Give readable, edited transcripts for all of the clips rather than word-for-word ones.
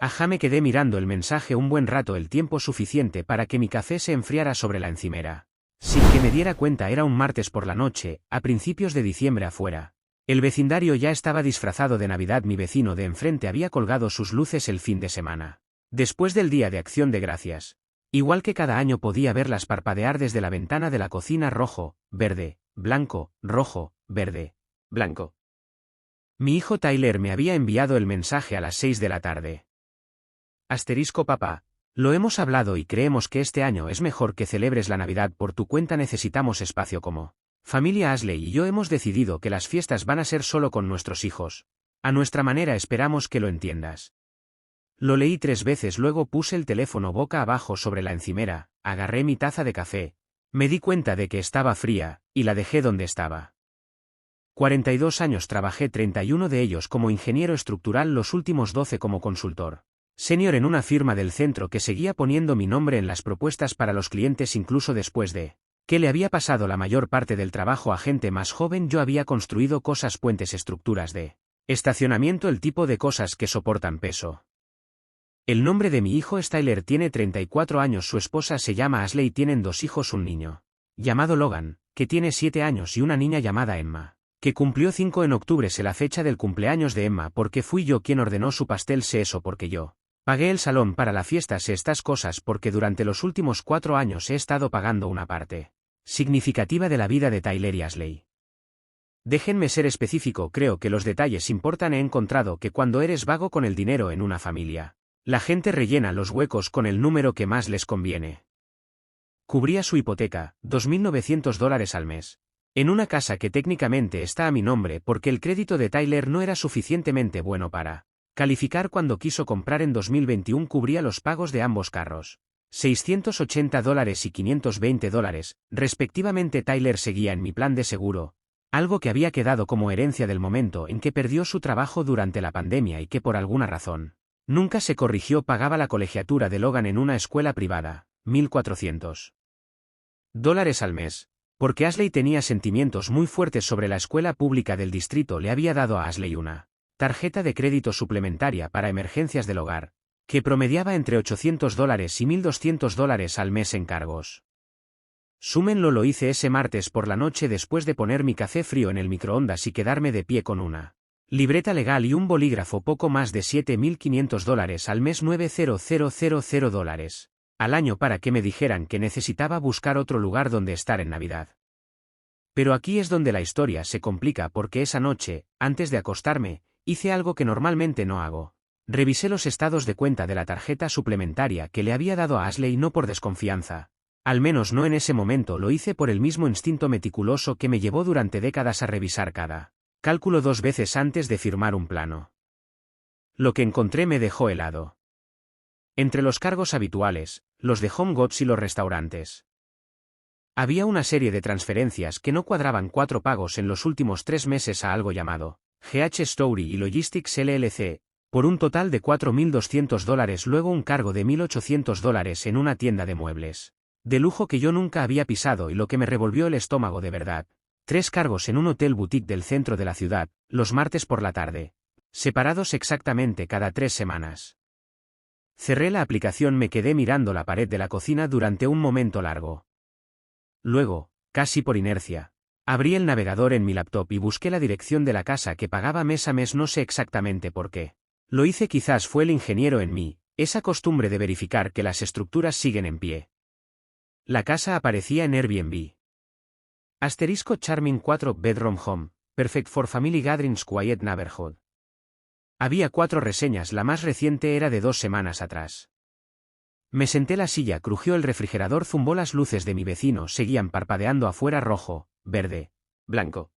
Ajá, me quedé mirando el mensaje un buen rato, el tiempo suficiente para que mi café se enfriara sobre la encimera. Sin que me diera cuenta era un martes por la noche, a principios de diciembre afuera. El vecindario ya estaba disfrazado de Navidad, mi vecino de enfrente había colgado sus luces el fin de semana. Después del Día de Acción de Gracias. Igual que cada año podía verlas parpadear desde la ventana de la cocina: rojo, verde, blanco, rojo, verde, blanco. Mi hijo Tyler me había enviado el mensaje a las 6 de la tarde. Papá, lo hemos hablado y creemos que este año es mejor que celebres la Navidad por tu cuenta. Necesitamos espacio como familia. Ashley y yo hemos decidido que las fiestas van a ser solo con nuestros hijos. A nuestra manera, esperamos que lo entiendas. Lo leí 3 veces, luego puse el teléfono boca abajo sobre la encimera, agarré mi taza de café, me di cuenta de que estaba fría, y la dejé donde estaba. 42 años trabajé, 31 de ellos como ingeniero estructural, los últimos 12 como consultor senior en una firma del centro que seguía poniendo mi nombre en las propuestas para los clientes incluso después de que le había pasado la mayor parte del trabajo a gente más joven. Yo había construido cosas, puentes, estructuras de estacionamiento, el tipo de cosas que soportan peso. El nombre de mi hijo es Tyler, tiene 34 años, su esposa se llama Ashley, tienen 2 hijos, un niño llamado Logan, que tiene 7 años, y una niña llamada Emma, que cumplió 5 en octubre. Sé la fecha del cumpleaños de Emma porque fui yo quien ordenó su pastel, sé eso porque yo pagué el salón para la fiesta, sé estas cosas porque durante los últimos 4 años he estado pagando una parte significativa de la vida de Tyler y Ashley. Déjenme ser específico, creo que los detalles importan. He encontrado que cuando eres vago con el dinero en una familia, la gente rellena los huecos con el número que más les conviene. Cubría su hipoteca, $2.900 al mes, en una casa que técnicamente está a mi nombre porque el crédito de Tyler no era suficientemente bueno para calificar cuando quiso comprar en 2021. Cubría los pagos de ambos carros, $680 y $520, respectivamente. Tyler seguía en mi plan de seguro, algo que había quedado como herencia del momento en que perdió su trabajo durante la pandemia y que por alguna razón nunca se corrigió. Pagaba la colegiatura de Logan en una escuela privada, $1.400 al mes, porque Ashley tenía sentimientos muy fuertes sobre la escuela pública del distrito. Le había dado a Ashley una tarjeta de crédito suplementaria para emergencias del hogar, que promediaba entre $800 y $1.200 al mes en cargos. Súmenlo. Lo hice ese martes por la noche después de poner mi café frío en el microondas y quedarme de pie con una libreta legal y un bolígrafo. Poco más de $7.500 al mes, $9.000 al año, para que me dijeran que necesitaba buscar otro lugar donde estar en Navidad. Pero aquí es donde la historia se complica, porque esa noche, antes de acostarme, hice algo que normalmente no hago. Revisé los estados de cuenta de la tarjeta suplementaria que le había dado a Ashley, no por desconfianza. Al menos no en ese momento, lo hice por el mismo instinto meticuloso que me llevó durante décadas a revisar cada cálculo 2 veces antes de firmar un plano. Lo que encontré me dejó helado. Entre los cargos habituales, los de Home Goods y los restaurantes, había una serie de transferencias que no cuadraban: 4 pagos en los últimos 3 meses a algo llamado GH Story y Logistics LLC, por un total de $4.200. Luego un cargo de $1.800 en una tienda de muebles de lujo que yo nunca había pisado y lo que me revolvió el estómago de verdad: 3 cargos en un hotel boutique del centro de la ciudad, los martes por la tarde, separados exactamente cada 3 semanas. Cerré la aplicación, me quedé mirando la pared de la cocina durante un momento largo. Luego, casi por inercia, abrí el navegador en mi laptop y busqué la dirección de la casa que pagaba mes a mes. No sé exactamente por qué lo hice, quizás fue el ingeniero en mí, esa costumbre de verificar que las estructuras siguen en pie. La casa aparecía en Airbnb. Charming 4-bedroom home, perfect for family gatherings, quiet neighborhood. Había 4 reseñas, la más reciente era de 2 semanas atrás. Me senté, la silla crujió, el refrigerador zumbó, las luces de mi vecino seguían parpadeando afuera: rojo, verde, blanco.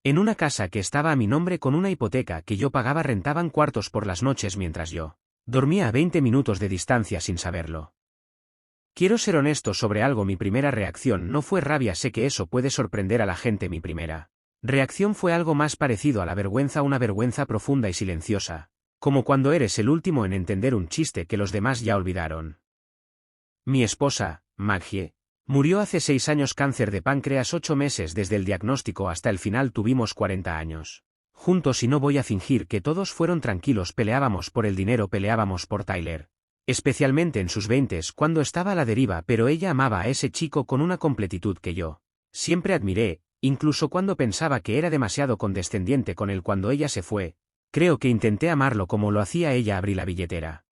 En una casa que estaba a mi nombre con una hipoteca que yo pagaba, rentaban cuartos por las noches mientras yo dormía a 20 minutos de distancia sin saberlo. Quiero ser honesto sobre algo: mi primera reacción no fue rabia, sé que eso puede sorprender a la gente. Mi primera reacción fue algo más parecido a la vergüenza, una vergüenza profunda y silenciosa, como cuando eres el último en entender un chiste que los demás ya olvidaron. Mi esposa, Maggie, murió hace 6 años, cáncer de páncreas, 8 meses desde el diagnóstico hasta el final. Tuvimos 40 años Juntos y no voy a fingir que todos fueron tranquilos, peleábamos por el dinero, peleábamos por Tyler. Especialmente en sus 20s cuando estaba a la deriva, pero ella amaba a ese chico con una completitud que yo siempre admiré, incluso cuando pensaba que era demasiado condescendiente con él cuando ella se fue. Creo que intenté amarlo como lo hacía ella. Abrí la billetera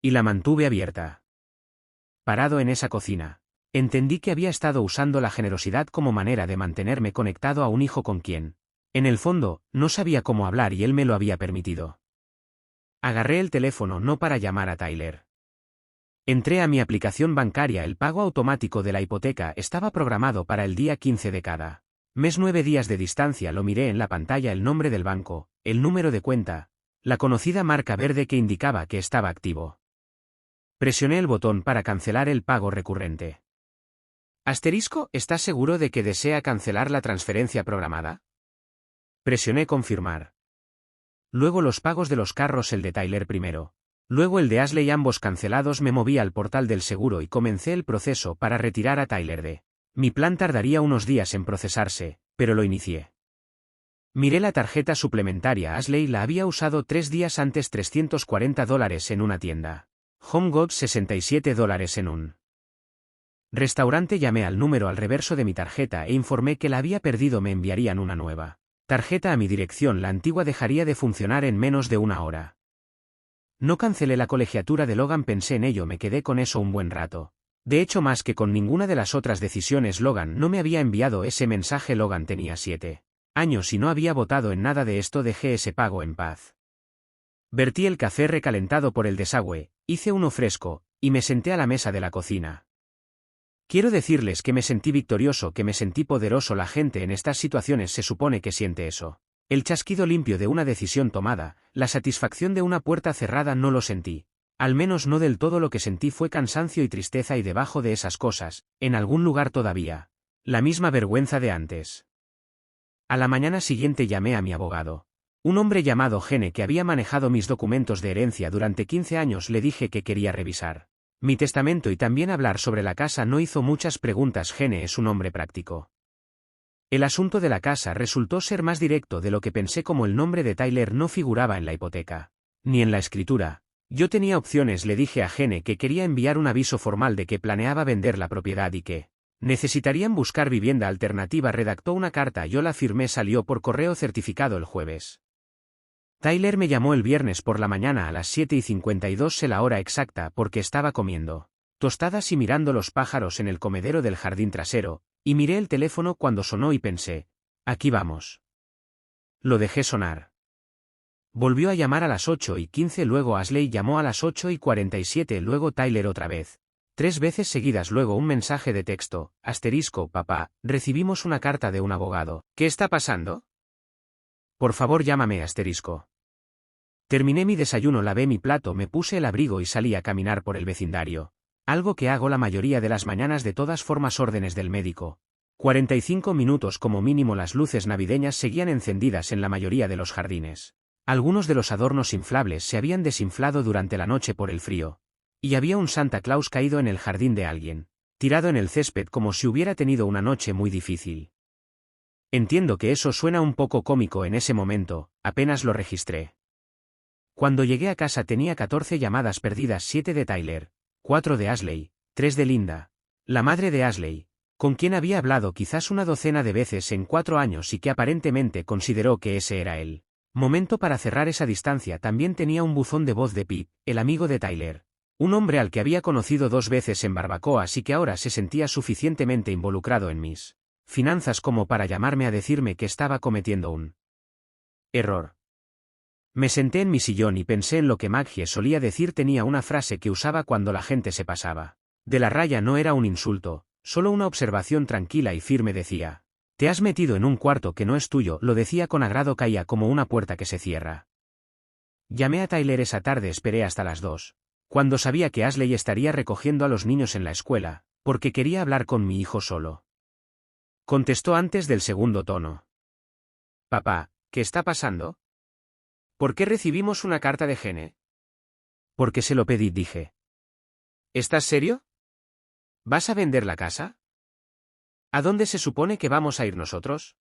y la mantuve abierta. Parado en esa cocina, entendí que había estado usando la generosidad como manera de mantenerme conectado a un hijo con quien, en el fondo, no sabía cómo hablar y él me lo había permitido. Agarré el teléfono no para llamar a Tyler. Entré a mi aplicación bancaria. El pago automático de la hipoteca estaba programado para el día 15 de cada mes. 9 días de distancia. Lo miré en la pantalla, el nombre del banco, el número de cuenta, la conocida marca verde que indicaba que estaba activo. Presioné el botón para cancelar el pago recurrente. Asterisco, ¿estás seguro de que desea cancelar la transferencia programada? Presioné confirmar. Luego los pagos de los carros, el de Tyler primero. Luego el de Ashley, ambos cancelados. Me moví al portal del seguro y comencé el proceso para retirar a Tyler de mi plan. Tardaría unos días en procesarse, pero lo inicié. Miré la tarjeta suplementaria. Ashley la había usado 3 días antes. $340 en una tienda Home Goods, $67 en un restaurante. Llamé al número al reverso de mi tarjeta e informé que la había perdido. Me enviarían una nueva tarjeta a mi dirección. La antigua dejaría de funcionar en menos de una hora. No cancelé la colegiatura de Logan, pensé en ello, me quedé con eso un buen rato. De hecho, más que con ninguna de las otras decisiones, Logan no me había enviado ese mensaje. Logan tenía 7 años y no había votado en nada de esto. Dejé ese pago en paz. Vertí el café recalentado por el desagüe, hice uno fresco, y me senté a la mesa de la cocina. Quiero decirles que me sentí victorioso, que me sentí poderoso. La gente en estas situaciones se supone que siente eso. El chasquido limpio de una decisión tomada, la satisfacción de una puerta cerrada, no lo sentí. Al menos no del todo. Lo que sentí fue cansancio y tristeza, y debajo de esas cosas, en algún lugar todavía, la misma vergüenza de antes. A la mañana siguiente llamé a mi abogado. Un hombre llamado Gene que había manejado mis documentos de herencia durante 15 años. Le dije que quería revisar mi testamento y también hablar sobre la casa. No hizo muchas preguntas. Gene es un hombre práctico. El asunto de la casa resultó ser más directo de lo que pensé. Como el nombre de Tyler no figuraba en la hipoteca, ni en la escritura, yo tenía opciones. Le dije a Gene que quería enviar un aviso formal de que planeaba vender la propiedad y que necesitarían buscar vivienda alternativa. Redactó una carta, yo la firmé, salió por correo certificado el jueves. Tyler me llamó el viernes por la mañana a las 7:52. Sé la hora exacta porque estaba comiendo tostadas y mirando los pájaros en el comedero del jardín trasero, y miré el teléfono cuando sonó y pensé, aquí vamos. Lo dejé sonar. Volvió a llamar a las 8:15, luego Ashley llamó a las 8:47, luego Tyler otra vez. 3 veces seguidas, luego un mensaje de texto, asterisco, papá, recibimos una carta de un abogado. ¿Qué está pasando? Por favor llámame, asterisco. Terminé mi desayuno, lavé mi plato, me puse el abrigo y salí a caminar por el vecindario. Algo que hago la mayoría de las mañanas. De todas formas, órdenes del médico. 45 minutos como mínimo. Las luces navideñas seguían encendidas en la mayoría de los jardines. Algunos de los adornos inflables se habían desinflado durante la noche por el frío. Y había un Santa Claus caído en el jardín de alguien, tirado en el césped como si hubiera tenido una noche muy difícil. Entiendo que eso suena un poco cómico en ese momento, apenas lo registré. Cuando llegué a casa tenía 14 llamadas perdidas, 7 de Tyler, 4 de Ashley, 3 de Linda, la madre de Ashley, con quien había hablado quizás una docena de veces en 4 años y que aparentemente consideró que ese era el momento para cerrar esa distancia. También tenía un buzón de voz de Pete, el amigo de Tyler, un hombre al que había conocido 2 veces en barbacoas y que ahora se sentía suficientemente involucrado en mis finanzas como para llamarme a decirme que estaba cometiendo un error. Me senté en mi sillón y pensé en lo que Maggie solía decir. Tenía una frase que usaba cuando la gente se pasaba de la raya. No era un insulto, solo una observación tranquila y firme. Decía, te has metido en un cuarto que no es tuyo. Lo decía con agrado, caía como una puerta que se cierra. Llamé a Tyler esa tarde, esperé hasta las 2, cuando sabía que Ashley estaría recogiendo a los niños en la escuela, porque quería hablar con mi hijo solo. Contestó antes del segundo tono. Papá, ¿qué está pasando? ¿Por qué recibimos una carta de Gene? Porque se lo pedí, dije. ¿Estás serio? ¿Vas a vender la casa? ¿A dónde se supone que vamos a ir nosotros?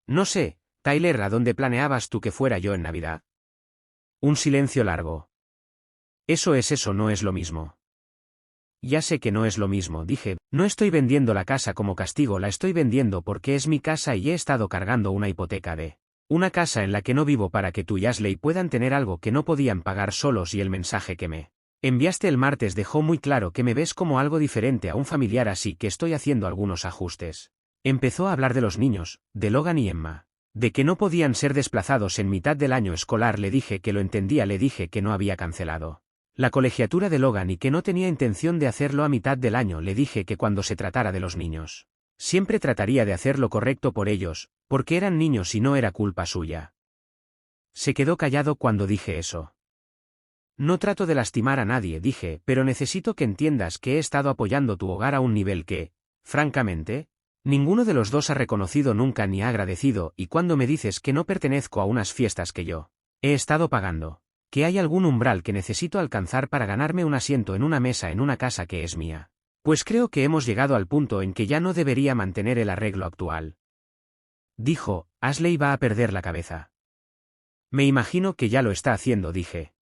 No sé, Tyler, ¿a dónde planeabas tú que fuera yo en Navidad? Un silencio largo. Eso no es lo mismo. Ya sé que no es lo mismo, dije, no estoy vendiendo la casa como castigo, la estoy vendiendo porque es mi casa y he estado cargando una hipoteca de una casa en la que no vivo para que tú y Ashley puedan tener algo que no podían pagar solos, y el mensaje que me enviaste el martes dejó muy claro que me ves como algo diferente a un familiar, así que estoy haciendo algunos ajustes. Empezó a hablar de los niños, de Logan y Emma, de que no podían ser desplazados en mitad del año escolar. Le dije que lo entendía, le dije que no había cancelado la colegiatura de Logan y que no tenía intención de hacerlo a mitad del año. Le dije que cuando se tratara de los niños, siempre trataría de hacer lo correcto por ellos, porque eran niños y no era culpa suya. Se quedó callado cuando dije eso. No trato de lastimar a nadie, dije, pero necesito que entiendas que he estado apoyando tu hogar a un nivel que, francamente, ninguno de los dos ha reconocido nunca ni ha agradecido, y cuando me dices que no pertenezco a unas fiestas que yo he estado pagando, que hay algún umbral que necesito alcanzar para ganarme un asiento en una mesa en una casa que es mía, pues creo que hemos llegado al punto en que ya no debería mantener el arreglo actual. Dijo, Ashley va a perder la cabeza. Me imagino que ya lo está haciendo, dije.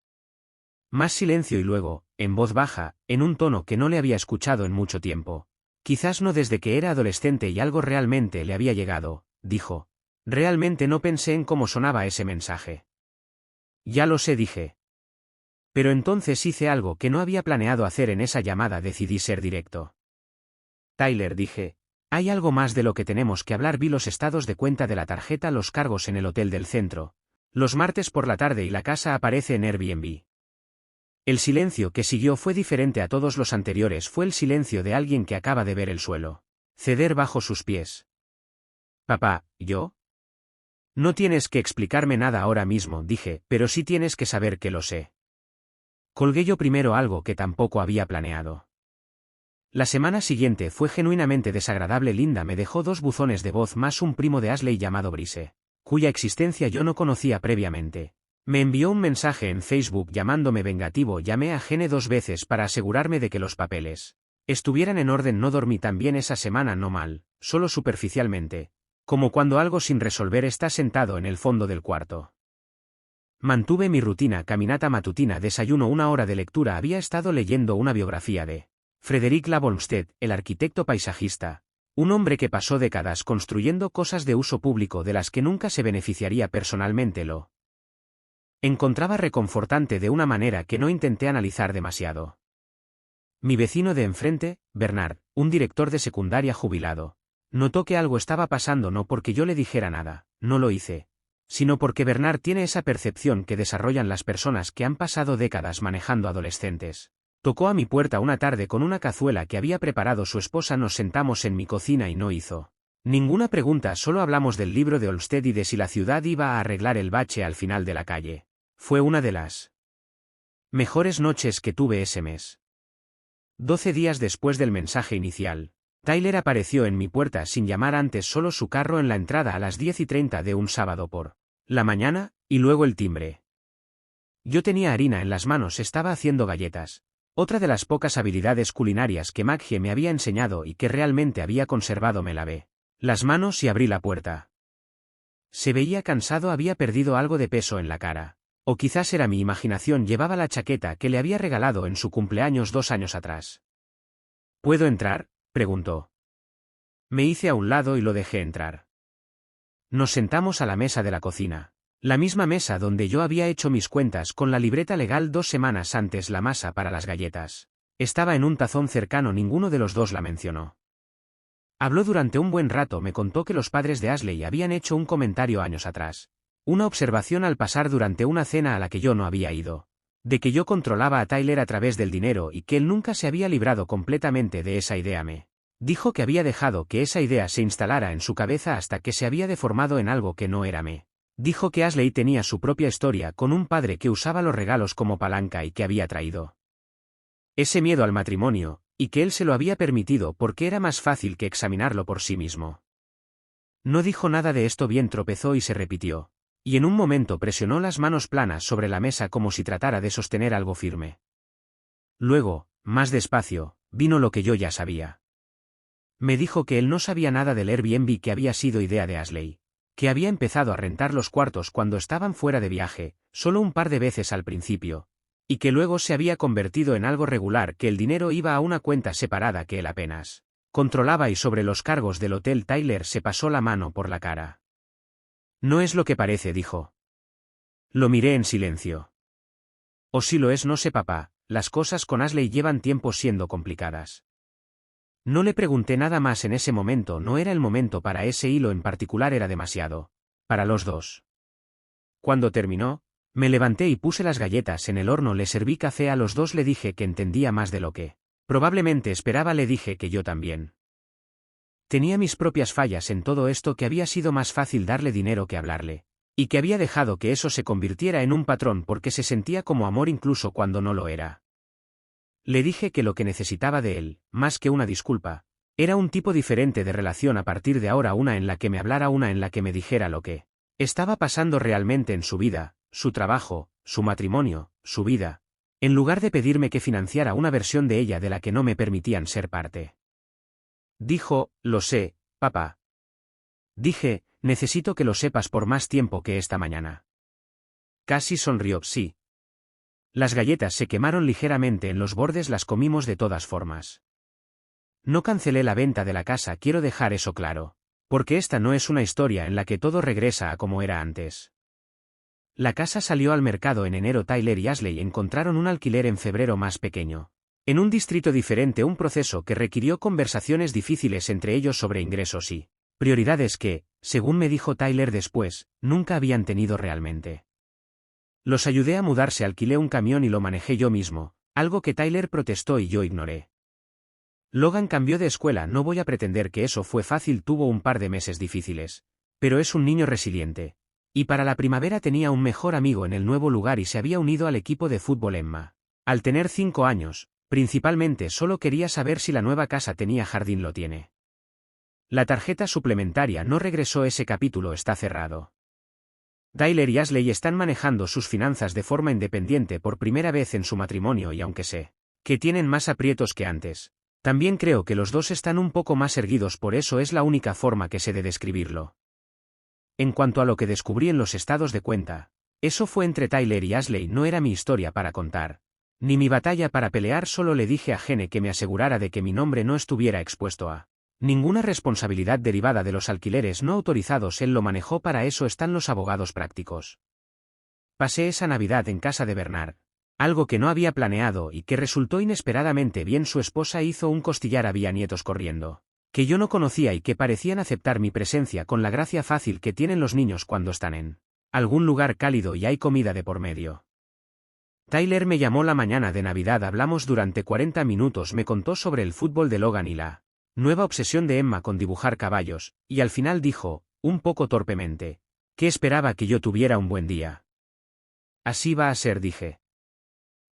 Más silencio y luego, en voz baja, en un tono que no le había escuchado en mucho tiempo. Quizás no desde que era adolescente y algo realmente le había llegado, dijo. Realmente no pensé en cómo sonaba ese mensaje. Ya lo sé, dije. Pero entonces hice algo que no había planeado hacer en esa llamada, decidí ser directo. Tyler, dije, hay algo más de lo que tenemos que hablar. Vi los estados de cuenta de la tarjeta, los cargos en el hotel del centro, los martes por la tarde, y la casa aparece en Airbnb. El silencio que siguió fue diferente a todos los anteriores, fue el silencio de alguien que acaba de ver el suelo ceder bajo sus pies. Papá, ¿yo? No tienes que explicarme nada ahora mismo, dije, pero sí tienes que saber que lo sé. Colgué yo primero, algo que tampoco había planeado. La semana siguiente fue genuinamente desagradable. Linda me dejó 2 buzones de voz más un primo de Ashley llamado Brice, cuya existencia yo no conocía previamente. Me envió un mensaje en Facebook llamándome vengativo. Llamé a Gene 2 veces para asegurarme de que los papeles estuvieran en orden. No dormí tan bien esa semana, no mal, solo superficialmente, como cuando algo sin resolver está sentado en el fondo del cuarto. Mantuve mi rutina: caminata matutina, desayuno, 1 hora de lectura. Había estado leyendo una biografía de Frederick Law Olmsted, el arquitecto paisajista, un hombre que pasó décadas construyendo cosas de uso público de las que nunca se beneficiaría personalmente. Lo encontraba reconfortante de una manera que no intenté analizar demasiado. Mi vecino de enfrente, Bernard, un director de secundaria jubilado, notó que algo estaba pasando, no porque yo le dijera nada, no lo hice, sino porque Bernard tiene esa percepción que desarrollan las personas que han pasado décadas manejando adolescentes. Tocó a mi puerta una tarde con una cazuela que había preparado su esposa. Nos sentamos en mi cocina y no hizo ninguna pregunta, solo hablamos del libro de Olmsted y de si la ciudad iba a arreglar el bache al final de la calle. Fue una de las mejores noches que tuve ese mes. 12 días después del mensaje inicial, Tyler apareció en mi puerta sin llamar antes, solo su carro en la entrada a las 10:30 de un sábado por la mañana, y luego el timbre. Yo tenía harina en las manos, estaba haciendo galletas, otra de las pocas habilidades culinarias que Maggie me había enseñado y que realmente había conservado. Me lavé las manos y abrí la puerta. Se veía cansado, había perdido algo de peso en la cara. O quizás era mi imaginación. Llevaba la chaqueta que le había regalado en su cumpleaños 2 años atrás. ¿Puedo entrar?, preguntó. Me hice a un lado y lo dejé entrar. Nos sentamos a la mesa de la cocina, la misma mesa donde yo había hecho mis cuentas con la libreta legal 2 semanas antes. La masa para las galletas estaba en un tazón cercano, ninguno de los dos la mencionó. Habló durante un buen rato, me contó que los padres de Ashley habían hecho un comentario años atrás, una observación al pasar durante una cena a la que yo no había ido, de que yo controlaba a Tyler a través del dinero y que él nunca se había librado completamente de esa idea. Me dijo que había dejado que esa idea se instalara en su cabeza hasta que se había deformado en algo que no era. Me dijo que Ashley tenía su propia historia con un padre que usaba los regalos como palanca y que había traído ese miedo al matrimonio, y que él se lo había permitido porque era más fácil que examinarlo por sí mismo. No dijo nada de esto bien, tropezó y se repitió, y en un momento presionó las manos planas sobre la mesa como si tratara de sostener algo firme. Luego, más despacio, vino lo que yo ya sabía. Me dijo que él no sabía nada del Airbnb, que había sido idea de Ashley, que había empezado a rentar los cuartos cuando estaban fuera de viaje, solo un par de veces al principio, y que luego se había convertido en algo regular, que el dinero iba a una cuenta separada que él apenas controlaba, y sobre los cargos del hotel Tyler se pasó la mano por la cara. No es lo que parece, dijo. Lo miré en silencio. O si lo es, no sé, papá, las cosas con Ashley llevan tiempo siendo complicadas. No le pregunté nada más en ese momento, no era el momento para ese hilo en particular, era demasiado para los dos. Cuando terminó, me levanté y puse las galletas en el horno, le serví café a los dos, le dije que entendía más de lo que probablemente esperaba, le dije que yo también tenía mis propias fallas en todo esto, que había sido más fácil darle dinero que hablarle, y que había dejado que eso se convirtiera en un patrón porque se sentía como amor incluso cuando no lo era. Le dije que lo que necesitaba de él, más que una disculpa, era un tipo diferente de relación a partir de ahora, una en la que me hablara, una en la que me dijera lo que estaba pasando realmente en su vida, su trabajo, su matrimonio, su vida, en lugar de pedirme que financiara una versión de ella de la que no me permitían ser parte. Dijo, lo sé, papá. Dije, necesito que lo sepas por más tiempo que esta mañana. Casi sonrió, sí. Las galletas se quemaron ligeramente en los bordes, las comimos de todas formas. No cancelé la venta de la casa, quiero dejar eso claro, porque esta no es una historia en la que todo regresa a como era antes. La casa salió al mercado en enero. Tyler y Ashley encontraron un alquiler en febrero más pequeño, en un distrito diferente, un proceso que requirió conversaciones difíciles entre ellos sobre ingresos y prioridades que, según me dijo Tyler después, nunca habían tenido realmente. Los ayudé a mudarse, alquilé un camión y lo manejé yo mismo, algo que Tyler protestó y yo ignoré. Logan cambió de escuela, no voy a pretender que eso fue fácil, tuvo un par de meses difíciles, pero es un niño resiliente. Y para la primavera tenía un mejor amigo en el nuevo lugar y se había unido al equipo de fútbol Emma. Al tener 5 años, principalmente solo quería saber si la nueva casa tenía jardín, lo tiene. La tarjeta suplementaria no regresó, ese capítulo está cerrado. Tyler y Ashley están manejando sus finanzas de forma independiente por primera vez en su matrimonio, y aunque sé que tienen más aprietos que antes, también creo que los dos están un poco más erguidos, por eso es la única forma que sé de describirlo. En cuanto a lo que descubrí en los estados de cuenta, eso fue entre Tyler y Ashley, no era mi historia para contar, ni mi batalla para pelear, solo le dije a Gene que me asegurara de que mi nombre no estuviera expuesto a ninguna responsabilidad derivada de los alquileres no autorizados, él lo manejó, para eso están los abogados prácticos. Pasé esa Navidad en casa de Bernard, algo que no había planeado y que resultó inesperadamente bien. Su esposa hizo un costillar, había nietos corriendo, que yo no conocía y que parecían aceptar mi presencia con la gracia fácil que tienen los niños cuando están en algún lugar cálido y hay comida de por medio. Tyler me llamó la mañana de Navidad, hablamos durante 40 minutos, me contó sobre el fútbol de Logan y la nueva obsesión de Emma con dibujar caballos, y al final dijo, un poco torpemente, que esperaba que yo tuviera un buen día. Así va a ser, dije.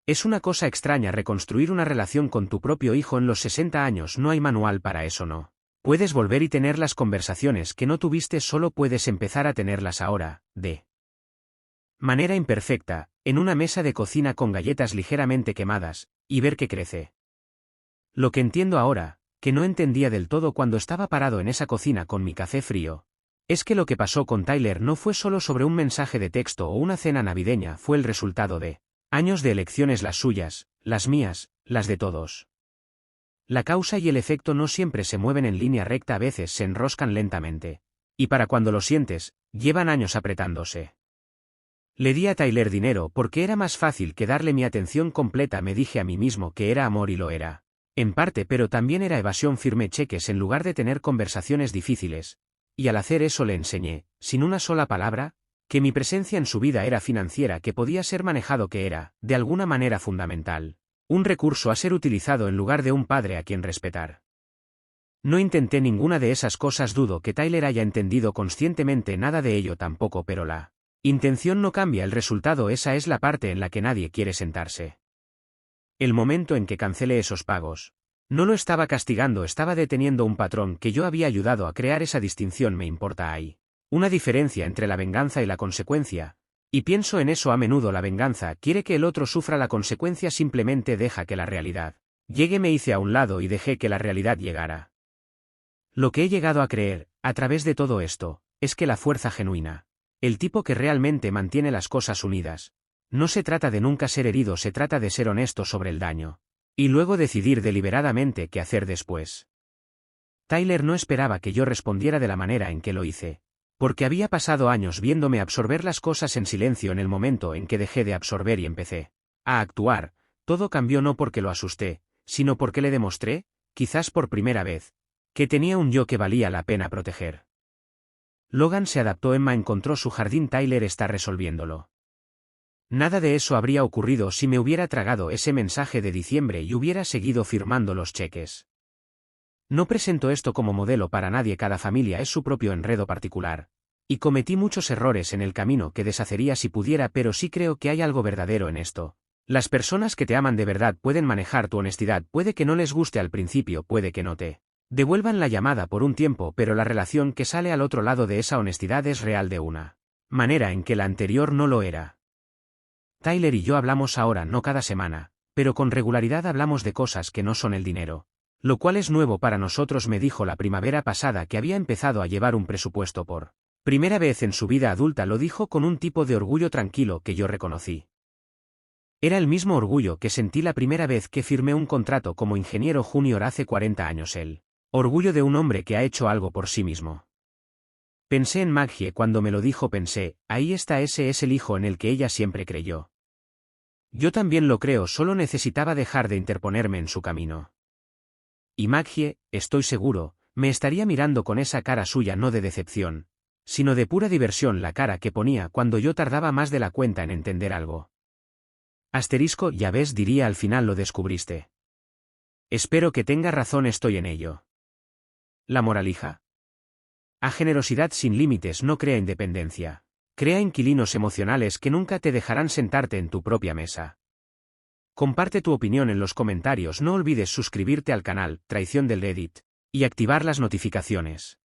Es una cosa extraña reconstruir una relación con tu propio hijo en los 60 años, no hay manual para eso, no. Puedes volver y tener las conversaciones que no tuviste, solo puedes empezar a tenerlas ahora, de manera imperfecta, en una mesa de cocina con galletas ligeramente quemadas, y ver qué crece. Lo que entiendo ahora, que no entendía del todo cuando estaba parado en esa cocina con mi café frío, es que lo que pasó con Tyler no fue solo sobre un mensaje de texto o una cena navideña, fue el resultado de años de elecciones, las suyas, las mías, las de todos. La causa y el efecto no siempre se mueven en línea recta, a veces se enroscan lentamente, y para cuando lo sientes, llevan años apretándose. Le di a Tyler dinero porque era más fácil que darle mi atención completa, me dije a mí mismo que era amor y lo era. En parte, pero también era evasión, firmé cheques en lugar de tener conversaciones difíciles, y al hacer eso le enseñé, sin una sola palabra, que mi presencia en su vida era financiera, que podía ser manejado, que era, de alguna manera fundamental, un recurso a ser utilizado en lugar de un padre a quien respetar. No intenté ninguna de esas cosas, dudo que Tyler haya entendido conscientemente nada de ello tampoco, pero la intención no cambia el resultado, esa es la parte en la que nadie quiere sentarse. El momento en que cancelé esos pagos, no lo estaba castigando, estaba deteniendo un patrón que yo había ayudado a crear, esa distinción me importa, hay una diferencia entre la venganza y la consecuencia, y pienso en eso a menudo, la venganza quiere que el otro sufra, la consecuencia simplemente deja que la realidad llegue, me hice a un lado y dejé que la realidad llegara. Lo que he llegado a creer, a través de todo esto, es que la fuerza genuina, el tipo que realmente mantiene las cosas unidas, no se trata de nunca ser herido, se trata de ser honesto sobre el daño. Y luego decidir deliberadamente qué hacer después. Tyler no esperaba que yo respondiera de la manera en que lo hice, porque había pasado años viéndome absorber las cosas en silencio. En el momento en que dejé de absorber y empecé a actuar, todo cambió, no porque lo asusté, sino porque le demostré, quizás por primera vez, que tenía un yo que valía la pena proteger. Logan se adaptó. Emma encontró su jardín. Tyler está resolviéndolo. Nada de eso habría ocurrido si me hubiera tragado ese mensaje de diciembre y hubiera seguido firmando los cheques. No presento esto como modelo para nadie, cada familia es su propio enredo particular. Y cometí muchos errores en el camino que deshacería si pudiera, pero sí creo que hay algo verdadero en esto. Las personas que te aman de verdad pueden manejar tu honestidad, puede que no les guste al principio, puede que no te devuelvan la llamada por un tiempo, pero la relación que sale al otro lado de esa honestidad es real de una manera en que la anterior no lo era. Tyler y yo hablamos ahora, no cada semana, pero con regularidad hablamos de cosas que no son el dinero. Lo cual es nuevo para nosotros. Me dijo la primavera pasada que había empezado a llevar un presupuesto por primera vez en su vida adulta. Lo dijo con un tipo de orgullo tranquilo que yo reconocí. Era el mismo orgullo que sentí la primera vez que firmé un contrato como ingeniero junior hace 40 años. El orgullo de un hombre que ha hecho algo por sí mismo. Pensé en Maggie cuando me lo dijo, pensé, ahí está, ese es el hijo en el que ella siempre creyó. Yo también lo creo, solo necesitaba dejar de interponerme en su camino. Y Maggie, estoy seguro, me estaría mirando con esa cara suya, no de decepción, sino de pura diversión, la cara que ponía cuando yo tardaba más de la cuenta en entender algo. Asterisco, ya ves, diría, al final lo descubriste. Espero que tenga razón, estoy en ello. La moraleja. A generosidad sin límites no crea independencia. Crea inquilinos emocionales que nunca te dejarán sentarte en tu propia mesa. Comparte tu opinión en los comentarios, no olvides suscribirte al canal Traición del Reddit y activar las notificaciones.